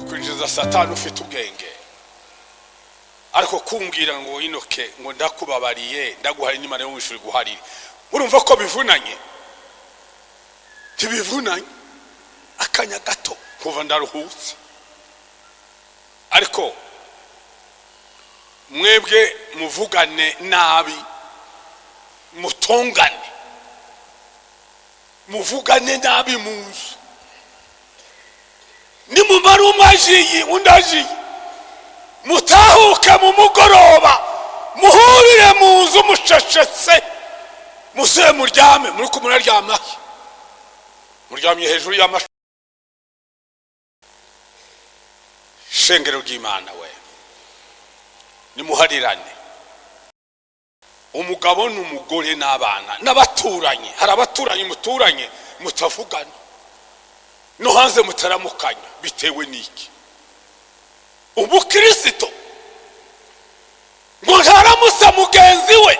kwinjiza satani ufite ubwenge, ariko kumbwira ngo Enock ngo ndakubabariye ndaguhari n'Imana yo mwishuri guharira, urumva ko bivunanye? Tibivunanye akanya gato kuva ndaruhutse. Ariko mwebwe muvugane nabi, mutongane, muvugane nabi munzu, nimumara umwajiyi undajiye mutahuke mu mugoroba muhurire munzu mucecetse, museye muryame, muri ko muraryama muryamye hejuru y'amashu. Shengero ry'Imana we, nimuharirane, umugabo n'umugore n'abana n'abaturanye. Hari abaturanye muturanye mutavugana, no hanze mutaramukanya, bitewe n'iki? Ubukristo ngo ntaramusa mugenzi we,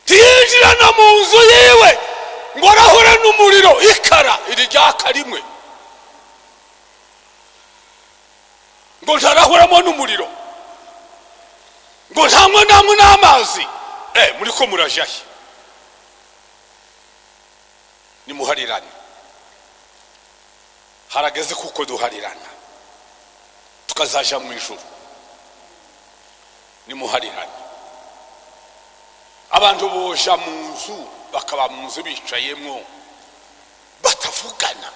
ntiyinjirana mu nzu yiwe ngo arahure n'umuriro ikara iri ryaka rimwe, ngo ntarahuramo n'umuriro, ngo ntamwe namwe n'amazi. Muri ko murajahe? Nimuharirane, harageze kuko duharirana tukazaja mu ijuru. Nimuharirane, abantu boja mu nzu bakaba mu nzu bicayemwo batavugana,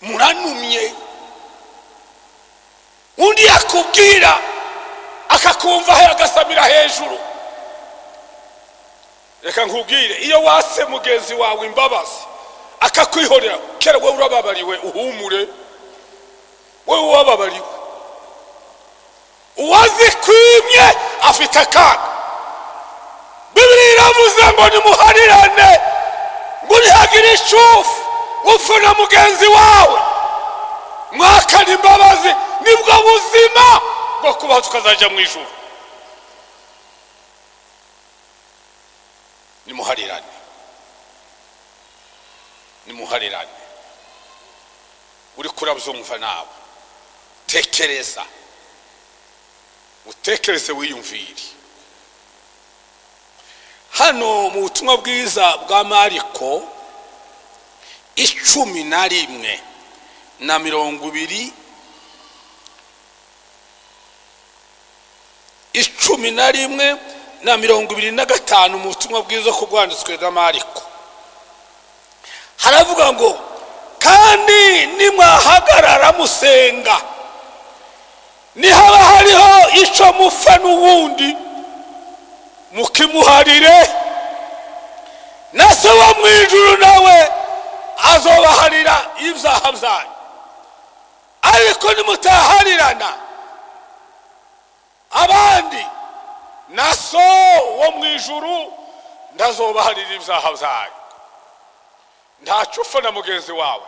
muranumye, undi yakubwira akakumva agasamira hejuru. Reka nkubwire, iyo wase mugenzi wawe imbabazi akakwihorera, kera wowe urababariwe, uhumure, wowe wababariwe. Uwazikwimye afite akaga. Bibiliya iravuze ngo nimuharirane, ngo ntihagire ishufu upfa na mugenzi wawe, mwakana imbabazi, nibwo buzima bwo kubaho tukazaja mu ijuru. Nimuharirane, nimuharirane. Uri kurabyumva nawe, tekereza, utekereze wiyumvire. Hano mu butumwa bwiza bwa Mariko 11 na 20, 11 na 25 mu butumwa bwiza ko bwanditswe na Mariko, haravuga ngo kandi nimwahagarara musenga, nihaba hariho ico mupfa n'uwundi mukimuharire, na se wo mwijuru nawe azobaharira ibyaha byanyu. Ariko nimutaharirana abandi, na so wo mwijuru ndazobaharira ibyaha byanyu. Ntaco upfa na mugenzi wawe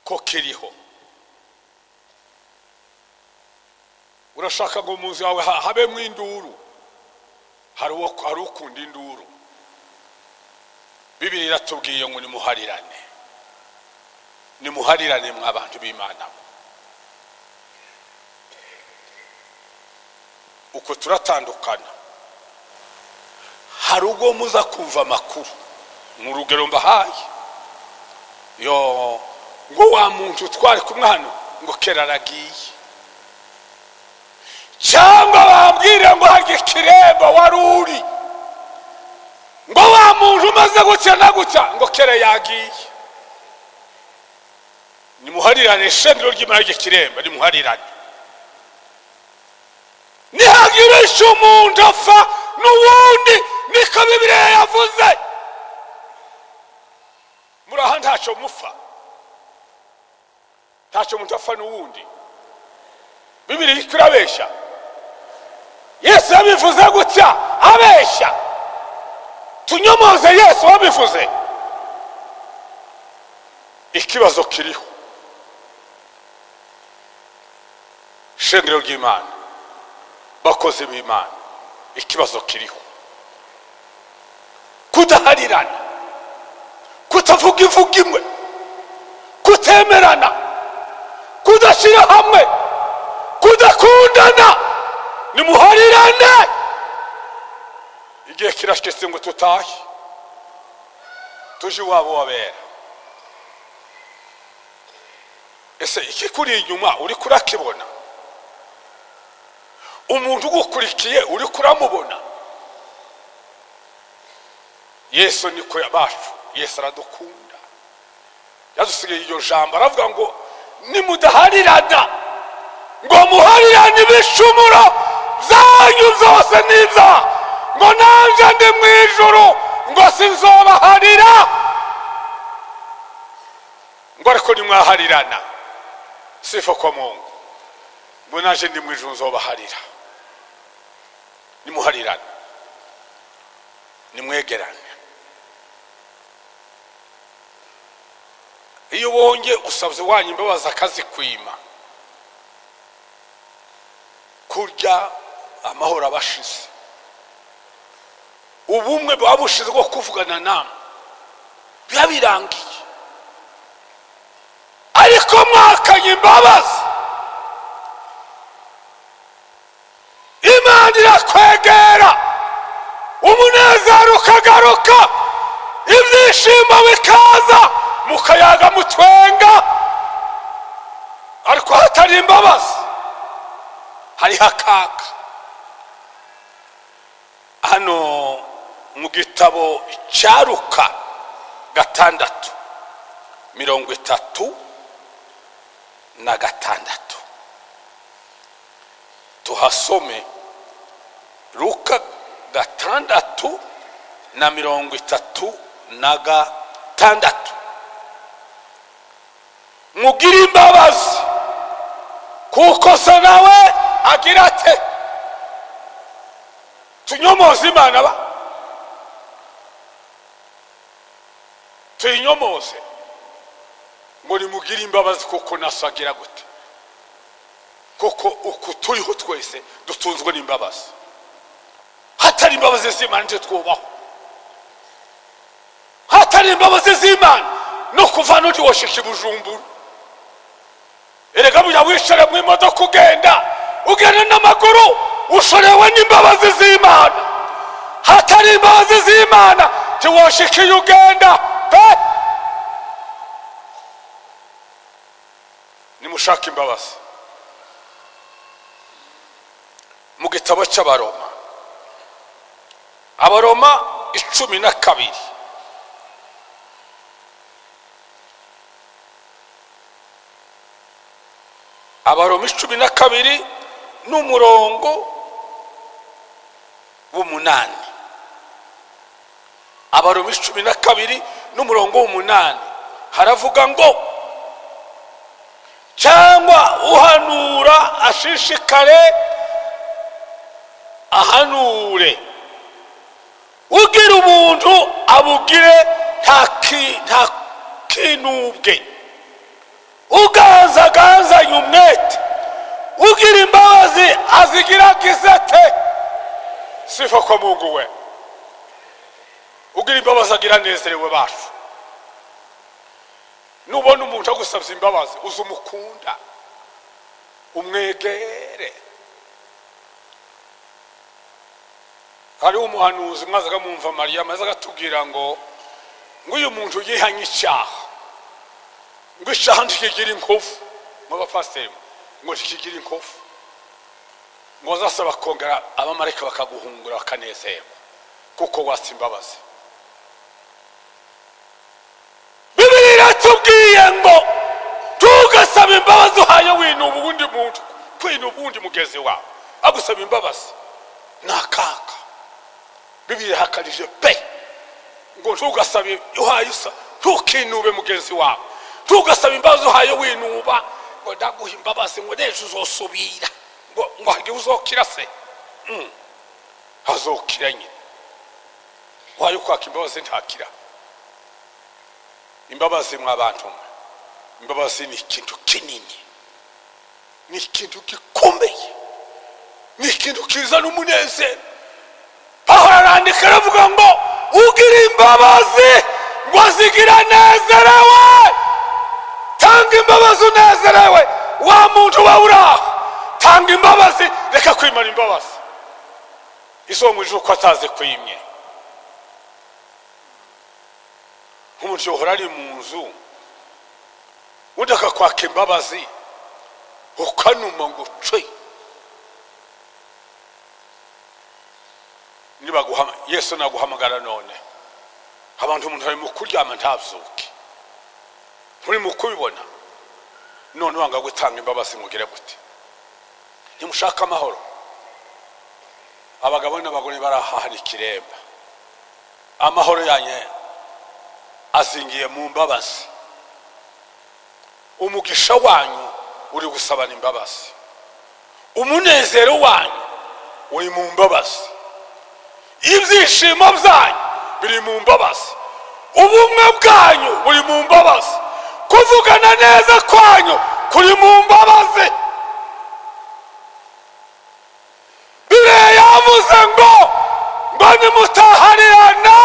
ko kiriho. Urashaka ngo muzi wawe habe mwinduru, hari ukunda induru. Bibiliya iratubwiye ngo nimuharirane, nimuharirane mw'abantu b'Imana. Uko turatandukana, hari ubwo muza kumva amakuru, mu rugero mbahaye, ngo wa muntu twari kumwe hano ngo kera aragiye, cyangwa bambwire ngo hari Kiremba wari uri, ngo wa muntu umaze gutya na gutya ngo kera yagiye. Nimuharirane, shengero ry'Imana Kiremba, nimuharirane. Nihagirisha umuntu apfa n'uwundi, niko Bibiliya yavuze. Muraha ntaco mupfa, ntaco umuntu apfa n'uwundi. Bibiliya ikurabesha. Yesu yabivuze gutya abesha, tunyomoze Yesu wabivuze. Ikibazo kiriho, shengero ry'Imana, bakozi b'Imana, ikibazo kiriho kudaharirana. kutavuga ivuga imwe, kutemerana, kudashyira hamwe, kudakundana. Nimuharirane. Igihe kirashitse ngo tutahe tuje iwabo wabera. Ese iki kuri inyuma uri kurakibona? Umuntu ugukurikiye uri kuramubona? Yesu niko yabacu. Yesu aradukunda. Yadusigaye iryo jambo aravuga ngo nimudaharirana ngo muharirane ibicumuro zanyu byose n'ibyaha, ngo nanje ndi mu ijuru ngo sinzobaharira. Ngo ariko nimwaharirana, sifa kwa Mungu, ngo nanje ndi mu ijuru nzobaharira. Nimuharirane, nimwegerane. Iyo wonge usabye wanyu imbabazi akazikwima, kurya amahoro abashize, ubumwe bwabushize bwo kuvugana namwe byabirangiye. Ariko mwakanye imbabazi, Imana irakwegera, umunezero ukagaruka, ibyishimo bikaza, mukayaga mutwenga. Ariko hatari imbabazi hariho akaga. Hano mu gitabo cya Luka 6:36 tuhasome. Luka 6:36. Mugire imbabazi kuko se nawe agira ate. Tunyomoze Imana ba, tuyinyomoze ngo nimugire imbabazi kuko naso agira gute. Kuko uku turiho twese dutunzwe n'imbabazi. Hatari imbabazi z'Imana nje twubaho. Hatari imbabazi z'Imana no kuva n'undi woshika i Bujumbura. Erega buya wishare mu imodoka ugenda n'amaguru, ushorewe n'imbabazi z'Imana. Hatari imbabazi z'Imana tiwoshika ugenda pe. Nimushaka imbabazi. Mu gitabo cy'Abaroma, Abaroma 12, Abaroma 12 n'umurongo w'8. Abaroma 12 n'umurongo w'8 haravuga ngo cyangwa uhanura ashishikare ahanure, ugira umuntu abugire nta kinubwe, uganzagazanye umwete, ugira imbabazi azigira gisete. Sifa kwa Mungu we. Ugira imbabazi agira nezerewe bacu. Nubona umuntu agusabye imbabazi uzumukunda, umwegere. Hari umuhanuzi mwazaga mumva Mariya maze agatubwira ngo uyu muntu yihanye icyaha, ngo icyaha ntikigira inkovu. Mu Pasteur ngo ntikigira inkovu, ngo zasaba kongera abamarayika bakaguhungura bakanezerwa kuko wasi imbabazi. Bibiliya iratubwiye ngo tugasaba imbabazi uhaye winuba ubundi muntu, kwinuba ubundi mugezi wawe agusaba imbabazi n'akaga. Bibiliya hakarije pe ngo tugasabe uhaye usa, tukinube mugenzi wawe, tugasaba imbabazi uhaye winuba ngo ndaguha imbabazi ngo nejo uzosubira, ngo hagiye uzokira se. Hazokira nyine. Uhaye kwaka imbabazi ntakira. Imbabazi mw'abantu, imbabazi ni ikintu kinini, ni ikintu gikomeye, ni ikintu kizana umunezero. Pawulo arandika aravuga ngo ugira imbabazi ngo azigira nezerewe. Tanga imbabazi unezerewe. Wa muntu wa uraho, tanga imbabazi, reka kwimana imbabazi izo mu ijuru ko ataze kwimye. Umuntu yohora ari mu nzu udaka kwaka imbabazi ukanuma ngo cwe. Niba guhama Yesu naguhamagara none abantu umuntu ari mu kuryama ntabyuke, muri mu kubibona none wanga gutanga imbabazi mugire gute? Nimushaka amahoro. Abagabo n'abagore barahahana Kiremba, amahoro yanye azingiye mu mbabazi. Umugisha wanyu uri gusabana imbabazi, umunezero wanyu uri mu mbabazi, ibyishimo byanyu biri mu mbabazi, ubumwe bwanyu buri mu mbabazi, kuvugana neza kwanyu kuri mu mbabazi. Bibiliya yavuze ngo nimutaharirana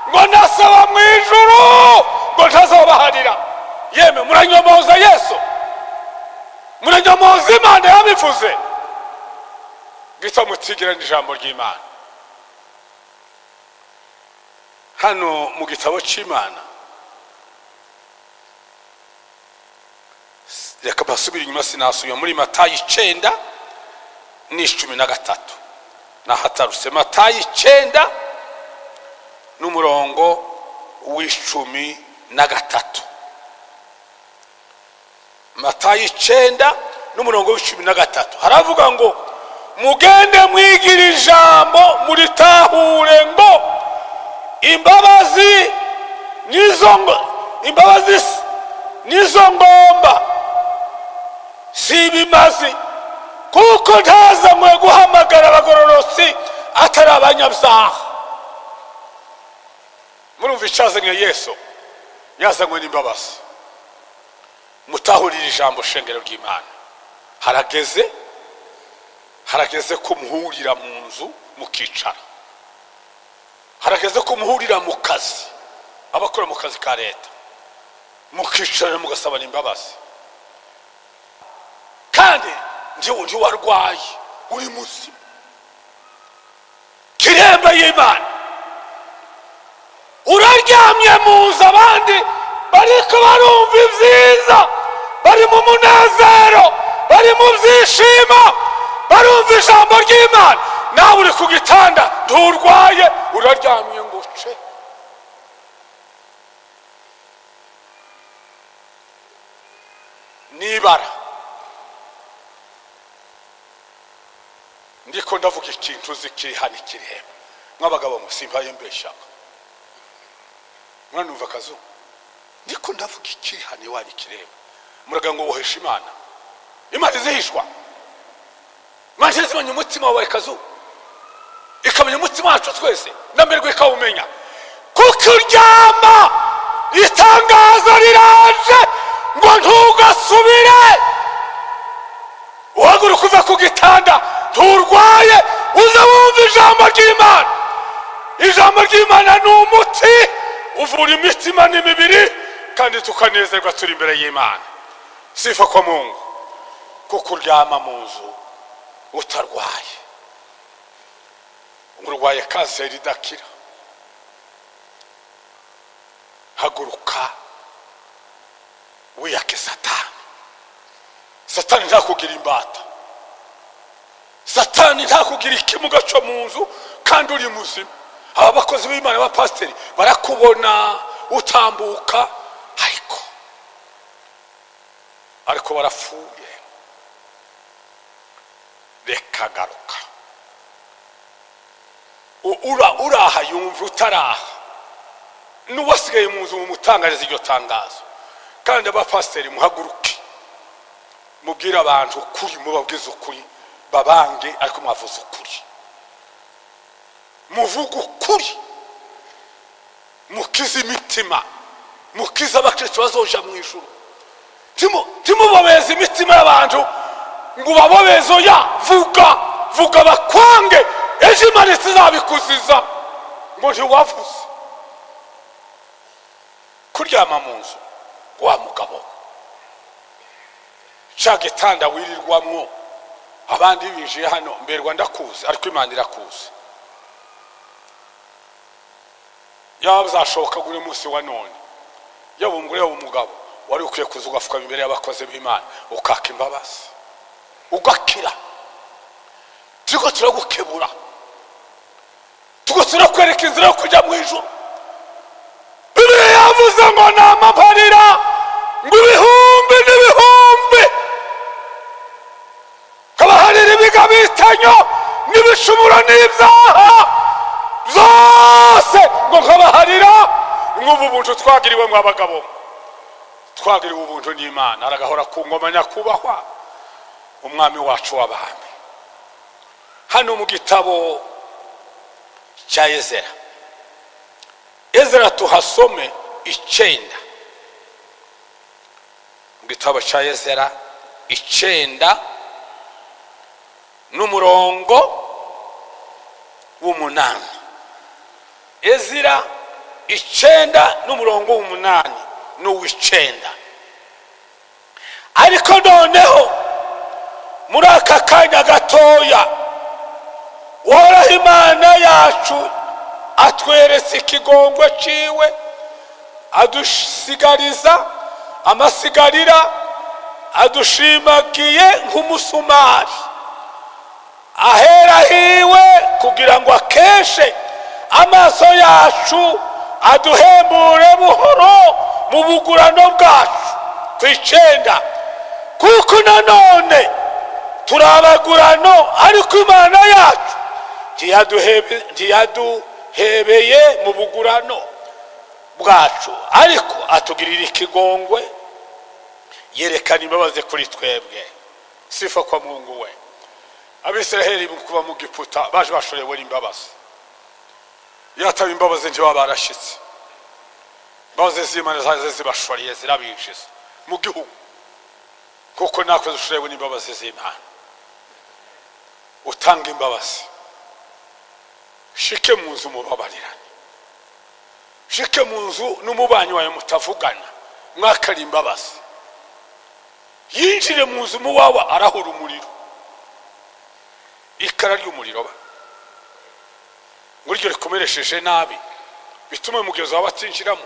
ngo nasaba mu ijuru ngo ntazobaharira. Yeme muranyomoza Yesu, muranyomoza Imana yabivuze. Gita mutigirana ijambo ry'Imana. Hano mu gitabo cy'Imana, reka basubire inyuma sinasubiye muri Matayo 9:13 nahatarutse. Matayo 9:13. Matayo 9:13 haravuga ngo mugende mwigira ijambo muritahure ngo imbabazi nizo ngomba si ibimazi, kuko ntazanywe guhamagara abagororotsi atari abanyabyaha. Murumva icyazanye Yesu, yazanywe n'imbabazi. Mutahurira ijambo shengero ry'Imana. Harageze ko muhurira mu nzu mukicara, harageze ko muhurira mu kazi, abakora mu kazi ka leta mukicara mugasabana imbabazi. Kandi ndi warwaye uri muzima, Kiremba y'Imana, uraryamye mu nzu, abandi bariko barumva ibyiza, bari mu munezero, bari mu byishimo, barumva ijambo ry'Imana. Nawe uri ku gitanda nturwaye, uraryamye ngo ce. Nibara ndiko ndavuga ikintu zikiri hano Kiremba, nk'abagabo musimbaye mbeshaka. Mwana umva kazo, ndiko ndavuga ikiri hano iwanyu Kiremba. Muraga ngo wohesha Imana, Imana izihishwa. Imana izimenya umutima wawe kazo, ikamenya umutima wacu twese, namerwe ikawumenya. Kuko uryama itangazo riraje ngo ntugasubire. Uhaguruka uva ku gitanda nturwaye, uza wumva ijambo ry'Imana. Ijambo ry'Imana ni umuti uvura imitima n'imibiri, kandi tukanezerwa turi imbere y'Imana. Sifa kwa Mungu. Kuko uryama mu nzu utarwaye, urwaye kanseri idakira, haguruka wiyake Satani. Satani ntakugira imbata, Satani ntakugira ikimuga cyo mu nzu kandi uri muzima. Aba bakozi b'Imana ba Pasteur barakubona utambuka, ariko barapfuye. Reka garuka, uraha yumva utaraha, n'uwasigaye mu nzu mumutangariza iryo tangazo. Kandi aba Pasteur muhaguruke, mubwira abantu ukuri, mubabwiza ukuri, babange ariko mwavuze ukuri, muvuga ukuri, mukiza imitima, mukiza abakristo bazoja mu ijuru. Timubabeze imitima y'abantu ngo babobeze, oya, vuga bakwange, ejo Imana izabikuziza ngo ntiwavuze. kuryama mu nzu wa mugabo cya gitanda wirirwamwo abandi binjiye hano mberwa ndakuzi ariko Imana irakuzi yaba bizashoboka guri munsi wa none yaba umugore yaba umugabo wari ukwiye kuza ugafuka imbere y'abakozi b'Imana ukaka imbabazi ugakira turiko turagukebura turiko turakwereka inzira yo kujya mu ijuru. Bibiliya yavuze ngo namamparira ngo ibihumbi n'ibihumbi kabaharira ibigabitanyo n'ibicumuro n'ibyaha zose ngo kabaharira nk'ubu buntu twagiriwe mu abagabo twagiriwe ubuntu n'Imana aragahora ku ngoma nyakubahwa umwami wacu w'abami. Hano mu gitabo cya Ezra tuhasome 9 mu gitabo cya Ezra 9 n'umurongo w'8. Ezra 9 n'umurongo w'8 n'uw'9. Ariko noneho muri aka kanya gatoya Uhoraho Imana yacu atweretse ikigongwe ciwe adusigariza amasigarira adushimagiye nk'umusumari ahera hiwe kugira ngo akeshe amaso yacu aduhembure buhoro mu bugurano bwacu. 9 kuko nanone turabagurano ariko Imana yacu ntiyaduhebeye mu bugurano bwacu ariko atugirira ikigongwe yerekana imbabazi kuri twebwe. Sifa kwa Mungu we. Abisiraheli kuva mu Giputa baje bashorewe imbabazi yataba imbabazi nti babarashitse baze z'Imana zaze zibashoriye zirabinjiza mu gihugu kuko nakwe dushorewe imbabazi z'Imana. Utanga imbabazi shike mu nzu mubabarirane shike mu nzu n'umubanyi wawe mutavugana mwakari imbabazi yinjire mu nzu muwawa arahura umuriro ikara ry'umuriro ba nguryo rikomeresheje nabi bitume mugezo wabatinjiramo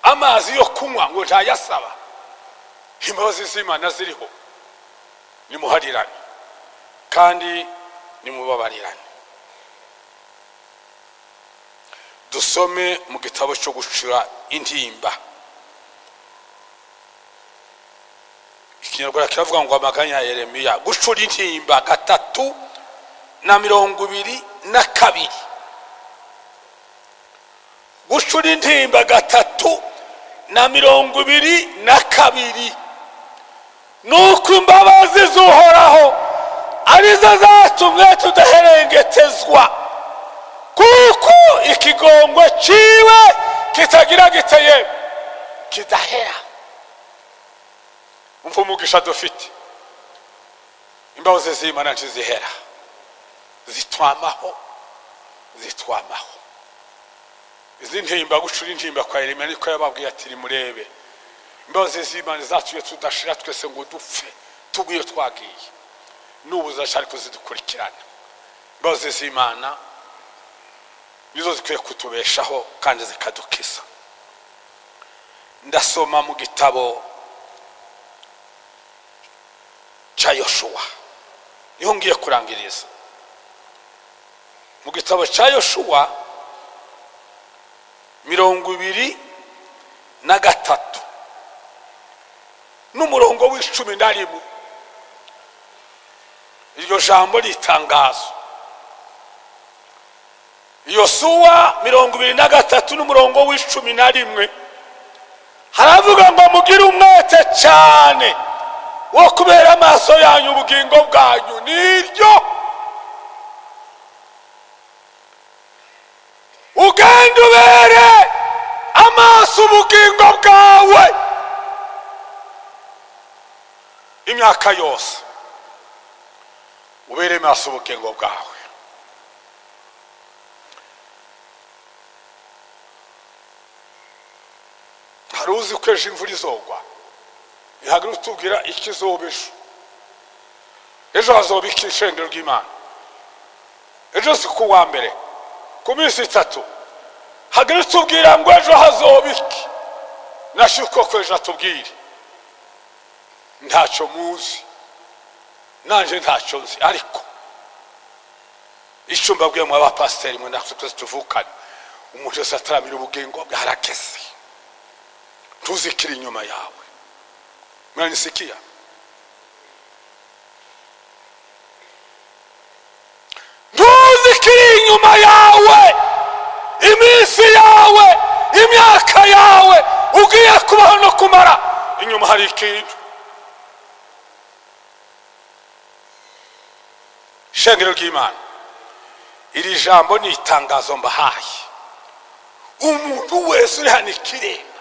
amazi yo kunywa ngo ntayasaba. Imbabazi z'Imana ziriho nimuharirane kandi nimubabarirane. Dusome mu gitabo cyo gucura intimba. Ikinyarwanda kiravuga ngo amaganya ya Yeremiya gucura intimba 3:22. Gucura intimba 3:22 nuko imbabazi z'Uhoraho arizo zatumwe tudaherengetezwa kuko ikigongwe ciwe kitagira giteye kidahera. Umugisha dufite imbabazi z'Imana ntizihera zitwamaho. Izi ntimba gucura intimba kwa Yeremiya niko yababwiye ati murebe imbabazi z'Imana zatuye tudashira twese ngo dupfe tugiye twagiye n'ubu zashari kuzidukurikirana. Imbabazi z'Imana nizo zikwiye kutubeshaho kandi zikadukisa. Ndasoma mu gitabo cya Yoshua niho ngiye kurangiriza. Mu gitabo cya Yoshua 23 n'umurongo w'11. Iryo jambo ritangazo Yoshua 23 n'umurongo w'11 haravuga ngo mugire umwete cyane wo kubera amaso yanyu ubugingo bwanyu niryo ugenda ubere amaso ubugingo bwawe imyaka yose ubere amaso ubugingo bwawe. hari uzi ko ejo imvura izogwa, ntihagira utubwira ikizoba ejo. Ejo hazoba iki ishengero ry'Imana? Ejo si ku wa mbere, ku minsi 3. Hagira utubwira ngo ejo hazoba iki. Nashuko ko ejo atubwire. Ntacyo muzi, nanje ntacyo nzi, ariko icyo mbabwiye mu abapasiteri mwe natwe tuvukana, umuntu wese ataramira ubugingo bwe harakese. Tuzikiri inyuma yawe. Mwanisikia? Tuzikiri inyuma yawe, iminsi yawe, imyaka yawe ugiye kubaho no kumara, inyuma hari ikintu. Shengero ry'Imana, iri jambo ni itangazo mbahaye. Umuntu wese uri hano Kiremba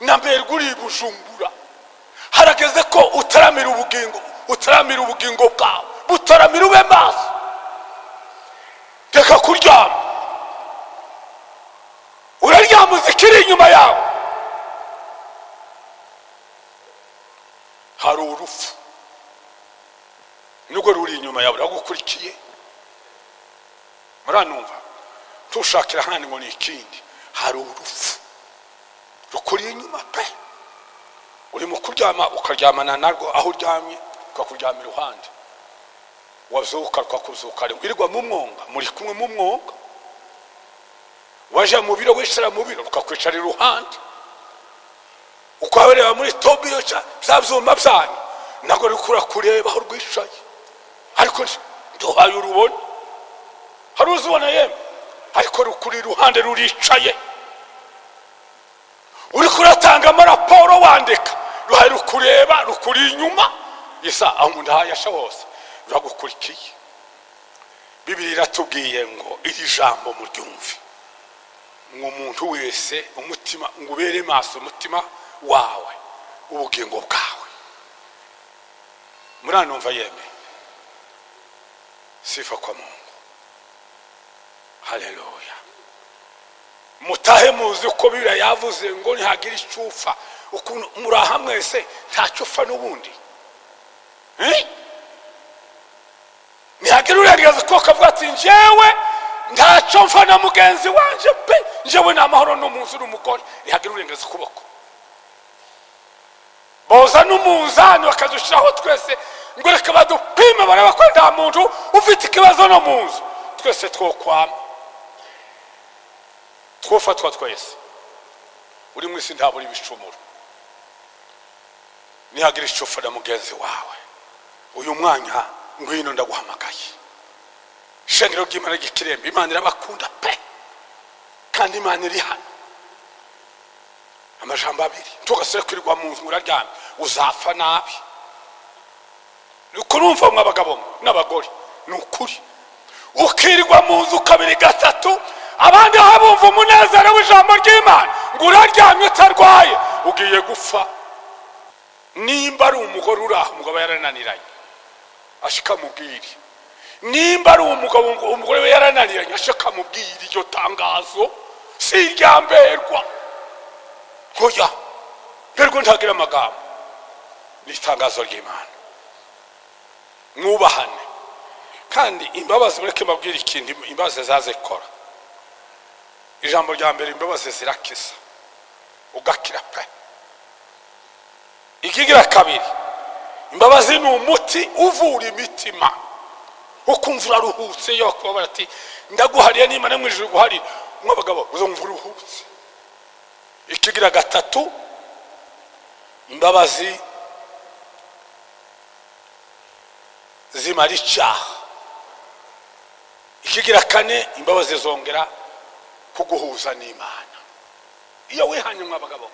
nambere uri Bujumbura, harageze ko utaramira ubugingo bwawe, utaramira ube maso. Reka kuryama, uraryama uzikiri inyuma yawe. Hari urupfu nubwo ruri inyuma yawe ragukurikiye. Muranumva? Tushakira handi ngo ni ikindi. Hari urupfu rukuri inyuma pe. Uri mu kuryama ukaryamana narwo aho uryamye, ukakuryama iruhande. Wazuka ukakuzuka, wirirwa mu mwonga, muri kumwe mu mwonga. Waje mu biro wishara mu biro, ukakwicara iruhande. Ukabereba muri tobiyo byazuma byanyu, nago rikura kureba aho rwishaye. Ariko ndohaye urubona. Hari uzubona yemwe, ariko rukuri iruhande ruricaye. Uri kuratanga amaraporo wandika, ruhaye rukureba, rukuri inyuma. Yesa aho umuntu ahayasha hose ragukurikiye. Bibiliya iratubwiye ngo iri jambo muryumve, ngo umuntu wese umutima ngubere maso umutima wawe, ubugingo bwawe. Muranumva yeme? Sifa kwa Mungu. Haleluya. Mutahe muzi uko Bibiliya yavuze ngo ntihagira icyufa. Ukuntu muraha mwese ntacyo upfa n'ubundi. Ntihagira urengeza ko kavuga ati njyewe ntacyo mfa na mugenzi wanje pe, njyewe n'amahoro n'umunsi n'umugore. Ntihagira urengeza ukuboko. Boza n'umunzani bakadushiraho twese ngo reka badupime bareba ko nta muntu ufite ikibazo no munzu. Twese twokwama, twofatwa twese. Uri mwisi ntaburi bicumuro. Nihagira icyufa na mugenzi wawe, uyu mwanya ngwino ndaguhamagaye. Shengero ry'Imana ry'Ikiremba, Imana irabakunda pe, kandi Imana iri hano. Amajambo abiri, tugasere kwirirwa mu nzu muraryamye uzapfa nabi. Nuko numva mwabagabo n'abagore, nukuri ukirirwa mu nzu kabiri gatatu, abandi habumva umunezero w'ijambo ry'Imana, ngo uraryamye utarwaye ugiye gupfa. Nimba ari umugore uraho, umugabo yarananiranye, ashika mubwiri. Nimba ari umugabo umugore we yarananiranye, ashika mubwiri. Iryo tangazo si iryamberwa. Hoya, bergo ntagira amagambo. Ni itangazo ry'Imana. Mwubahane. Kandi imbabazi mureke mabwira ikindi, imbabazi zaze kora. Ijambo rya mbere, imbabazi zirakisa, ugakira pe. Ikigira kabiri, imbabazi ni umuti uvura imitima. Ukumva uraruhutse yo kuba ati ndaguhariye n'Imana mu ijuru guhari, mwabagabo uzumva uruhutse. Ikigira gatatu, imbabazi zimara icyaha. Ikigira kane, imbabazi zongera kuguhuza n'Imana. Iyo wihanye mwabagabo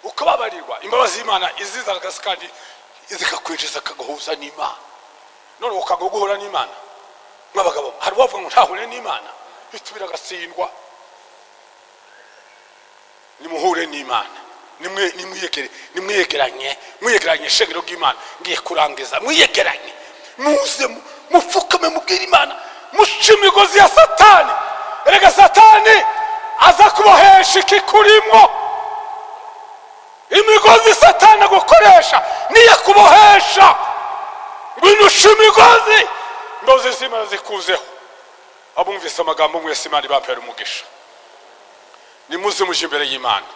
ukababarirwa, imbabazi y'Imana iziza kandi izikakwinjiza kaguhuza n'Imana. None ukaguhura n'Imana mwabagabo, hari wavuga ngo ntahure n'Imana bitubira gasindwa. Nimuhure n'Imana, nimwiyegeranye shengero ry'Imana. Ngiye kurangiza, mwiyegeranye, muze mufukame mubwira Imana, muce imigozi ya Satani. Erega Satani aza kubohesha ikikurimo. imigozi satani gukoresha niyo kubohesha ngwinusha imigozi imbabazi z'Imana zikuzeho. Abumvise amagambo mwese Imana ibapera umugisha. Nimuze muje imbere y'Imana.